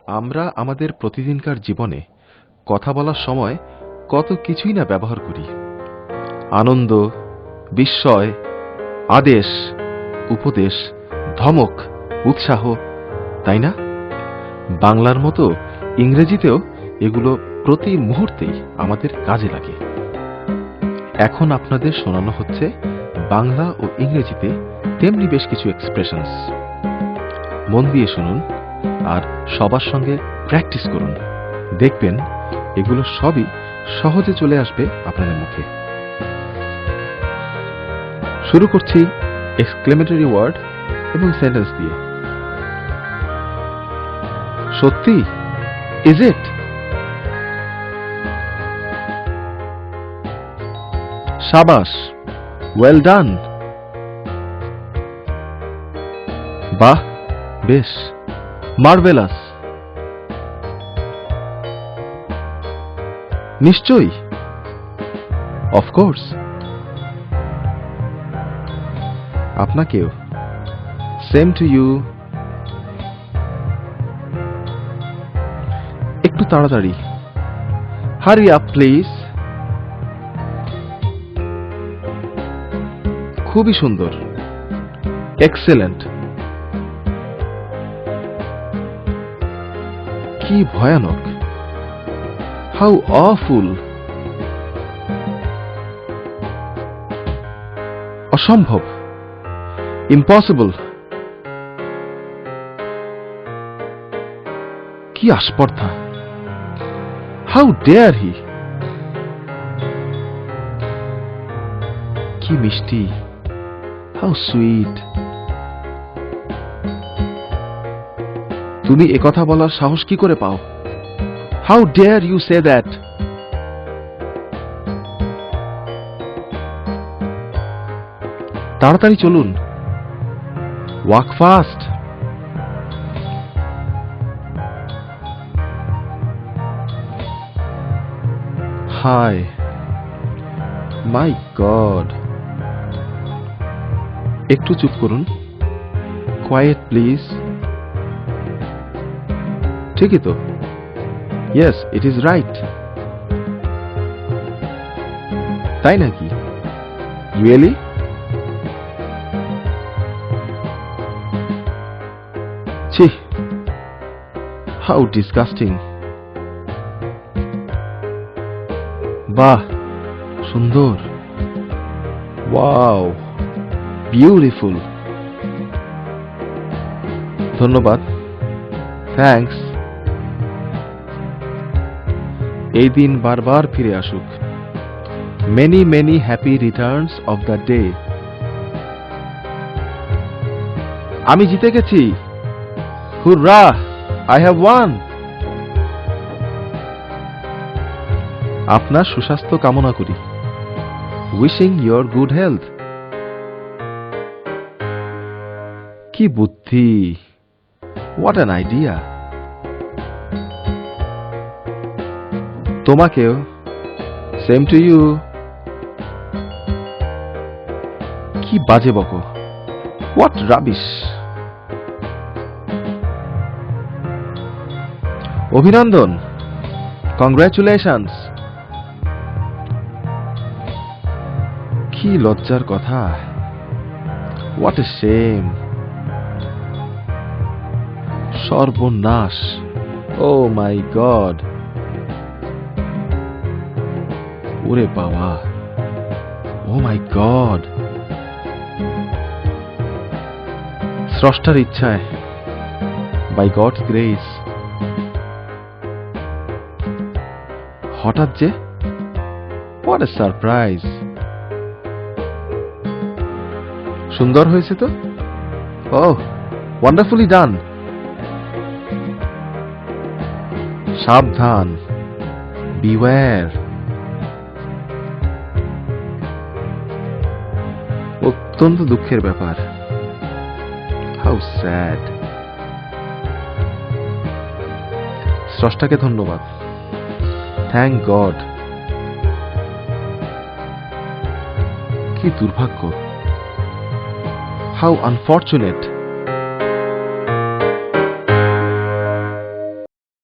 আমরা আমাদের প্রতিদিনকার জীবনে কথা বলার সময় কত কিছুই না ব্যবহার করি। আনন্দ, বিস্ময়, আদেশ, উপদেশ, ধমক, উৎসাহ, তাই না? বাংলার মতো ইংরেজিতেও এগুলো প্রতি মুহূর্তেই আমাদের কাজে লাগে। এখন আপনাদের শোনানো হচ্ছে বাংলা ও ইংরেজিতে তেমনি বেশ কিছু এক্সপ্রেশনস। মন দিয়ে শুনুন আর সবার সঙ্গে প্র্যাকটিস করুন। দেখবেন এগুলো সবই সহজে চলে আসবে আপনাদের মুখে। শুরু করছি এক্সক্লেমেটরি ওয়ার্ড এবং সেন্টেন্স দিয়ে। সত্যি? Is it? শাবাশ, ওয়েল ডান। বাহ, বেশ, মার্ভেলাস। নিশ্চয়ই, অফকোর্স। আপনাকেও, সেম টু ইউ। একটু তাড়াতাড়ি, হারি আপ প্লিজ। খুবই সুন্দর, এক্সেলেন্ট। কি ভয়ানক, হাউ অফুল। অসম্ভব, ইম্পসিবল। কি আস্পর্ধা, হাউ ডেয়ার হি। কি মিষ্টি, হাউ সুইট। তুমি একথা বলার সাহস কি করে পাও? How dare you say that. তাড়াতাড়ি চলুন, walk fast. Hi, my god. একটু চুপ করুন, কোয়াইট প্লিজ। ঠিকই তো, ইয়েস ইট ইজ রাইট। তাই নাকি? রিয়েলি? ছি, হাউ ডিসগাস্টিং। বাহ, সুন্দর, ওয়াও, বিউটিফুল। ধন্যবাদ, থ্যাঙ্কস। এই দিন বারবার ফিরে আসুক। Many many happy Returns of the day. আমি জিতে গেছি, হুররা, আই হ্যাভ ওয়ান। আপনার সুস্বাস্থ্য কামনা করি, উইশিং ইয়োর গুড হেলথ। কি বুদ্ধি, হোয়াট অ্যান আইডিয়া। তোমাকেও, সেম টু ইউ। কি বাজে বকো, হোয়াট রাবিশ। অভিনন্দন, কংগ্রাচুলেশনস। কি লজ্জার কথা, হোয়াট এ শেম। সর্বনাশ, ও মাই গড। ওরে বাবা, ও মাই গড। স্রষ্টার ইচ্ছায়, বাই গডস গ্রেস। হঠাৎ যে, হোয়াট এ সারপ্রাইজ। সুন্দর হয়েছে তো। ওহ, ওয়ান্ডারফুলি ডান। সাবধান, বিওয়্যার। অত্যন্ত দুঃখের ব্যাপার, হাউ স্যাড। স্রষ্টাকে ধন্যবাদ, থ্যাংক গড। কি দুর্ভাগ্য, হাউ আনফর্চুনেট।